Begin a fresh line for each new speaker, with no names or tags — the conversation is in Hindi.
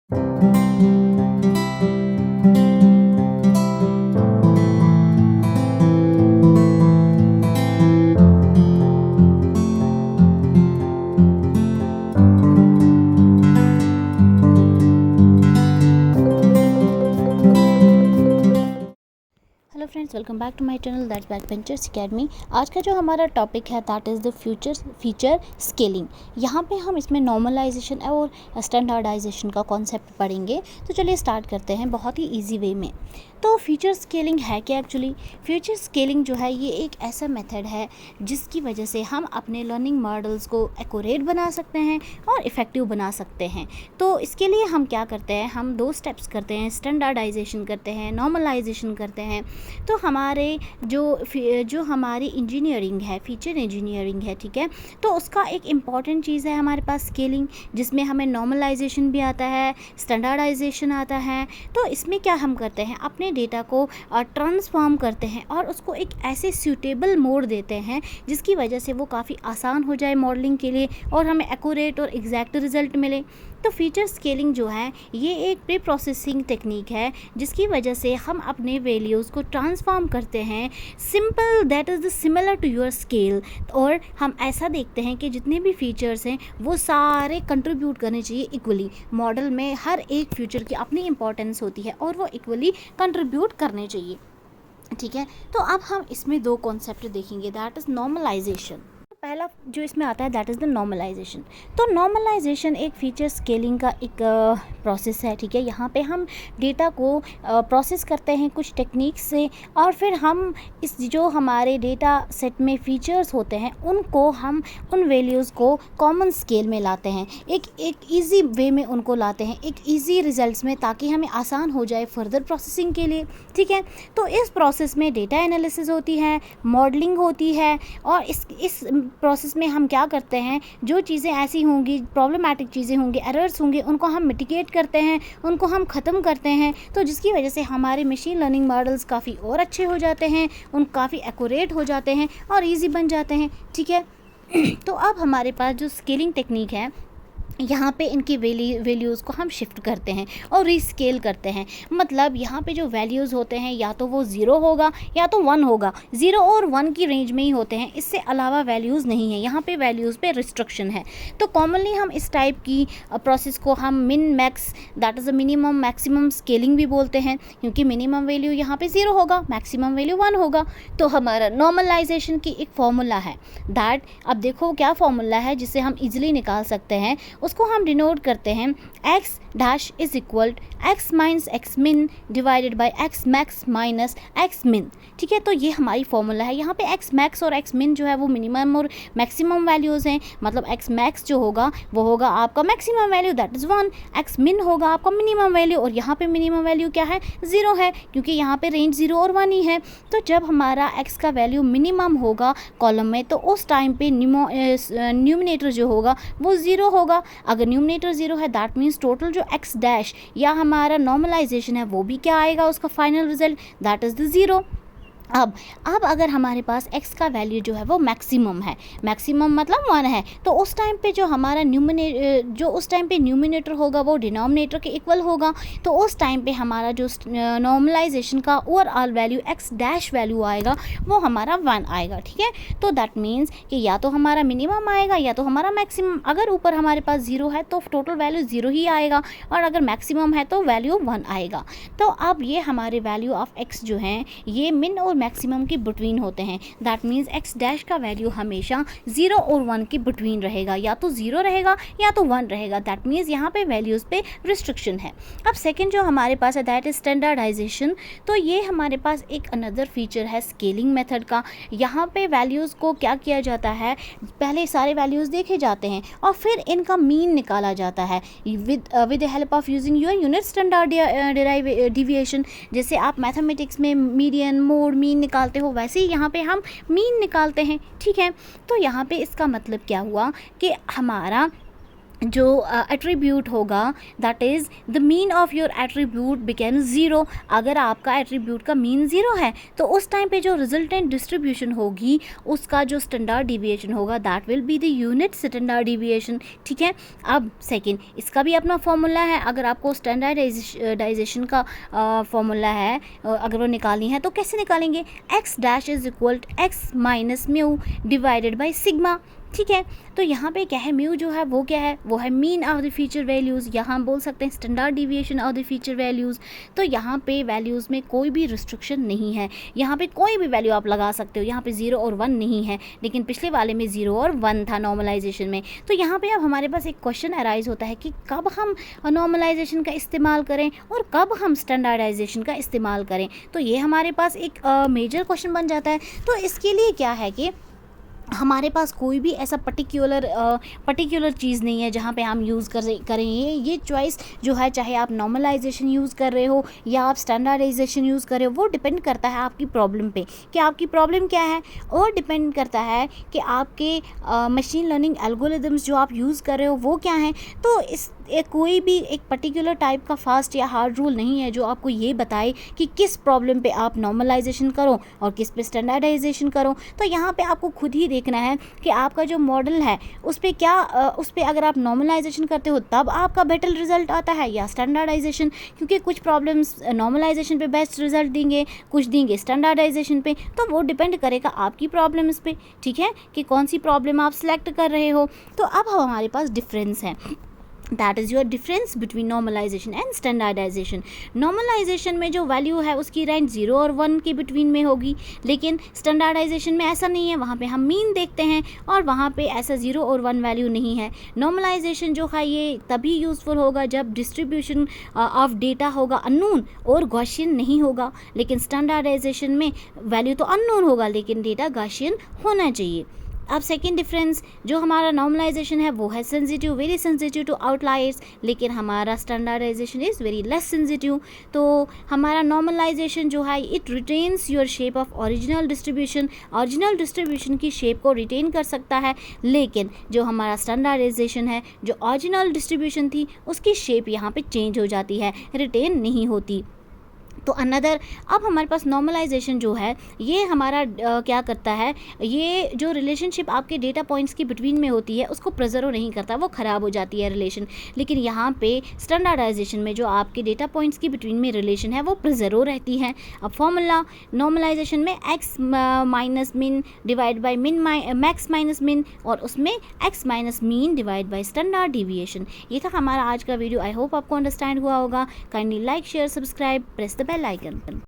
Hello friends, welcome back to my channel that's Backbenchers Academy. आज का जो हमारा टॉपिक है that is the feature scaling. यहाँ पे हम इसमें नॉर्मलाइजेशन और स्टैंडर्डाइजेशन का कॉन्सेप्ट पढ़ेंगे। तो चलिए स्टार्ट करते हैं बहुत ही इजी वे में। तो फीचर स्केलिंग है क्या एक्चुअली? फीचर स्केलिंग जो है ये एक ऐसा मेथड है जिसकी वजह से हम अपने लर्निंग मॉडल्स को एक्यूरेट बना सकते हैं और इफ़ेक्टिव बना सकते हैं। तो इसके लिए हम क्या करते हैं, हम 2 स्टेप्स करते हैं, स्टैंडर्डाइजेशन करते हैं, नॉर्मलाइजेशन करते हैं। तो हमारे जो हमारी इंजीनियरिंग है, फीचर इंजीनियरिंग है, ठीक है, तो उसका एक इम्पॉर्टेंट चीज़ है हमारे पास स्केलिंग, जिसमें हमें नॉर्मलाइजेशन भी आता है, स्टैंडर्डाइजेशन आता है। तो इसमें क्या हम करते हैं, अपने डेटा को ट्रांसफॉर्म करते हैं और उसको एक ऐसे सूटेबल मोड देते हैं जिसकी वजह से वो काफ़ी आसान हो जाए मॉडलिंग के लिए और हमें एक्यूरेट और एग्जैक्ट रिजल्ट मिले। तो फीचर स्केलिंग जो है ये एक प्री प्रोसेसिंग टेक्निक है जिसकी वजह से हम अपने वैल्यूज़ को ट्रांसफॉर्म करते हैं simple that is the similar to your scale. और हम ऐसा देखते हैं कि जितने भी फीचर्स हैं वो सारे कंट्रीब्यूट करने चाहिए इक्वली। मॉडल में हर एक फीचर की अपनी इंपॉर्टेंस होती है और वो इक्वली कंट्रीब्यूट करने चाहिए, ठीक है। तो अब हम इसमें 2 कॉन्सेप्ट देखेंगे दैट इज़ नॉर्मलाइजेशन। पहला जो इसमें आता है दैट इज़ द नॉर्मलाइजेशन। तो नॉर्मलाइजेशन एक फीचर स्केलिंग का एक प्रोसेस है, ठीक है। यहाँ पे हम डेटा को प्रोसेस करते हैं कुछ टेक्निक्स से और फिर हम इस जो हमारे डेटा सेट में फीचर्स होते हैं उनको हम उन वैल्यूज़ को कॉमन स्केल में लाते हैं, एक ईजी वे में उनको लाते हैं, एक ईजी रिजल्ट्स में, ताकि हमें आसान हो जाए फर्दर प्रोसेसिंग के लिए, ठीक है। तो इस प्रोसेस में डेटा एनालिसिस होती है, मॉडलिंग होती है और इस प्रोसेस में हम क्या करते हैं, जो चीज़ें ऐसी होंगी, प्रॉब्लमेटिक चीज़ें होंगी, एरर्स होंगे, उनको हम मिटिगेट करते हैं, उनको हम ख़त्म करते हैं। तो जिसकी वजह से हमारे मशीन लर्निंग मॉडल्स काफ़ी और अच्छे हो जाते हैं, उन काफ़ी एक्यूरेट हो जाते हैं और ईजी बन जाते हैं, ठीक है। तो अब हमारे पास जो स्केलिंग टेक्निक है यहाँ पे इनकी वैल्यूज़ को हम शिफ्ट करते हैं और रीस्केल करते हैं। मतलब यहाँ पे जो वैल्यूज़ होते हैं या तो वो 0 होगा या तो 1 होगा, 0 और 1 की रेंज में ही होते हैं, इससे अलावा वैल्यूज़ नहीं है। यहाँ पे वैल्यूज़ पे रिस्ट्रिक्शन है। तो कॉमनली हम इस टाइप की प्रोसेस को हम min max that is a minimum maximum scaling भी बोलते हैं, क्योंकि मिनिमम वैल्यू यहाँ पे 0 होगा, मैक्सिमम वैल्यू 1 होगा। तो हमारा नॉर्मलाइजेशन की एक फॉर्मूला है दैट, अब देखो क्या फॉर्मूला है जिससे हम इजीली निकाल सकते हैं। उसको हम डिनोट करते हैं x dash is equal x minus x min divided by x max minus x min, ठीक है। तो ये हमारी फॉर्मूला है। यहाँ पे x मैक्स और x मिन जो है वो मिनिमम और मैक्सिमम वैल्यूज़ हैं। मतलब x मैक्स जो होगा वो होगा आपका maximum value that is 1, x मिन होगा आपका मिनिमम वैल्यू, और यहाँ पे मिनिमम वैल्यू क्या है, 0 है, क्योंकि यहाँ पे रेंज 0 और 1 ही है। तो जब हमारा x का वैल्यू मिनिमम होगा कॉलम में, तो उस टाइम पे न्यूमिनेटर जो होगा वो 0 होगा। अगर न्यूमिनेटर 0 है दैट मीन्स टोटल जो x डैश या हमारा नॉर्मलाइजेशन है वो भी क्या आएगा, उसका final result that is the 0। अब अगर हमारे पास x का वैल्यू जो है वो मैक्सिमम है, मैक्सिमम मतलब 1 है, तो उस टाइम पे जो हमारा न्यूमिनेटर होगा वो डिनोमिनेटर के इक्वल होगा। तो उस टाइम पे हमारा जो नॉर्मलाइजेशन का overall value x dash value आएगा वो हमारा 1 आएगा, ठीक है। तो दैट मीन्स कि या तो हमारा मिनिमम आएगा या तो हमारा मैक्सिमम। अगर ऊपर हमारे पास 0 है तो टोटल वैल्यू 0 ही आएगा, और अगर मैक्सिमम है तो वैल्यू 1 आएगा। तो अब ये हमारे वैल्यू ऑफ x जो हैं ये मिन और मैक्सिमम के बिटवीन होते हैं। दैट मीन्स एक्स डैश का वैल्यू हमेशा 0 और 1 के बिटवीन रहेगा, या तो 0 रहेगा या तो 1 रहेगा। दैट मीन्स यहाँ पे वैल्यूज़ पे रिस्ट्रिक्शन है। अब सेकंड जो हमारे पास है दैट इज स्टैंडर्डाइजेशन। तो ये हमारे पास एक अनदर फीचर है स्केलिंग मेथड का। यहाँ पे वैल्यूज़ को क्या किया जाता है, पहले सारे वैल्यूज़ देखे जाते हैं और फिर इनका मीन निकाला जाता है with the help of using your unit standard deviation. जैसे आप मैथमेटिक्स में मीडियन, मोड, मीन निकालते हो, वैसे ही यहाँ पे हम मीन निकालते हैं, ठीक है। तो यहाँ पे इसका मतलब क्या हुआ कि हमारा जो एट्रीब्यूट होगा that is the mean of your attribute became zero. अगर आपका एट्रीब्यूट का मीन ज़ीरो है तो उस टाइम पे जो रिजल्टेंट डिस्ट्रीब्यूशन होगी उसका जो स्टैंडर्ड डिविएशन होगा that will be the unit standard deviation. ठीक है, अब सेकंड, इसका भी अपना फॉर्मूला है। अगर आपको स्टैंडर्डाइजेशन का फॉर्मूला है अगर वो निकालनी है तो कैसे निकालेंगे, x dash is equal to x minus mu divided by sigma. ठीक है, तो यहाँ पे क्या है, म्यू जो है वो क्या है, वो है mean of the feature values, यहाँ हम बोल सकते हैं standard deviation of the feature values. तो यहाँ पे वैल्यूज़ में कोई भी रिस्ट्रिक्शन नहीं है, यहाँ पे कोई भी वैल्यू आप लगा सकते हो। यहाँ पे 0 और 1 नहीं है, लेकिन पिछले वाले में 0 और 1 था नॉर्मलाइजेशन में। तो यहाँ पे अब हमारे पास एक क्वेश्चन अराइज होता है कि कब हम नॉर्मलाइजेशन का इस्तेमाल करें और कब हम स्टैंडर्डाइजेशन का इस्तेमाल करें। तो ये हमारे पास एक मेजर क्वेश्चन बन जाता है। तो इसके लिए क्या है कि हमारे पास कोई भी ऐसा पर्टिकुलर चीज़ नहीं है जहाँ पे हम यूज़ करें ये चॉइस जो है, चाहे आप नॉर्मलाइजेशन यूज़ कर रहे हो या आप स्टैंडर्डाइजेशन यूज़ कर रहे हो, वो डिपेंड करता है आपकी प्रॉब्लम पे कि आपकी प्रॉब्लम क्या है, और डिपेंड करता है कि आपके मशीन लर्निंग एल्गोरिदम्स जो आप यूज़ कर रहे हो वो क्या हैं। तो कोई भी एक पर्टिकुलर टाइप का फास्ट या हार्ड रूल नहीं है जो आपको ये बताए कि किस प्रॉब्लम पे आप नॉर्मलाइजेशन करो और किस पे स्टैंडर्डाइजेशन करो। तो यहाँ पे आपको खुद ही देखना है कि आपका जो मॉडल है उस पे अगर आप नॉर्मलाइजेशन करते हो तब आपका बेटर रिजल्ट आता है या स्टैंडर्डाइजेशन, क्योंकि कुछ प्रॉब्लम्स नॉर्मलाइजेशन पे बेस्ट रिजल्ट देंगे, कुछ देंगे स्टैंडर्डाइजेशन पे। तो वो डिपेंड करेगा आपकी प्रॉब्लम्स पे, ठीक है, कि कौन सी प्रॉब्लम आप सिलेक्ट कर रहे हो। तो अब हमारे पास डिफरेंस है, that is your difference between normalization and standardization. Normalization में जो वैल्यू है उसकी रेंज 0 और 1 के बिटवीन में होगी, लेकिन स्टैंडर्डाइजेशन में ऐसा नहीं है, वहाँ पे हम मीन देखते हैं और वहाँ पे ऐसा 0 और 1 वैल्यू नहीं है। नॉर्मलाइजेशन जो है ये तभी यूज़फुल होगा जब डिस्ट्रीब्यूशन ऑफ डेटा होगा अननोन और गॉसियन नहीं होगा, लेकिन स्टैंडर्डाइजेशन में वैल्यू तो अननोन होगा लेकिन डेटा गॉसियन होना चाहिए। अब सेकेंड डिफरेंस जो हमारा नॉर्मलाइजेशन है वो है sensitive, very sensitive to outliers, लेकिन हमारा standardization is very less sensitive. तो हमारा नॉर्मलाइजेशन जो है it retains your shape of original distribution की शेप को रिटेन कर सकता है, लेकिन जो हमारा स्टैंडर्डाइजेशन है, जो ओरिजिनल डिस्ट्रीब्यूशन थी उसकी शेप यहाँ पे चेंज हो जाती है, रिटेन नहीं होती। तो अनदर, अब हमारे पास नॉर्मलाइजेशन जो है ये हमारा क्या करता है, ये जो रिलेशनशिप आपके डेटा पॉइंट्स की बिटवीन में होती है उसको प्रिजर्व नहीं करता, वो ख़राब हो जाती है रिलेशन। लेकिन यहाँ पे स्टैंडर्डाइजेशन में जो आपके डेटा पॉइंट्स की बिटवीन में रिलेशन है वो प्रिजर्व रहती है। अब फॉर्मूला नॉर्मलाइजेशन में x minus min divide by min max minus min, और उसमें x minus mean divide by standard deviation. ये था हमारा आज का वीडियो। आई होप आपको अंडरस्टैंड हुआ होगा। Kindly like, share, subscribe, press the bell icon.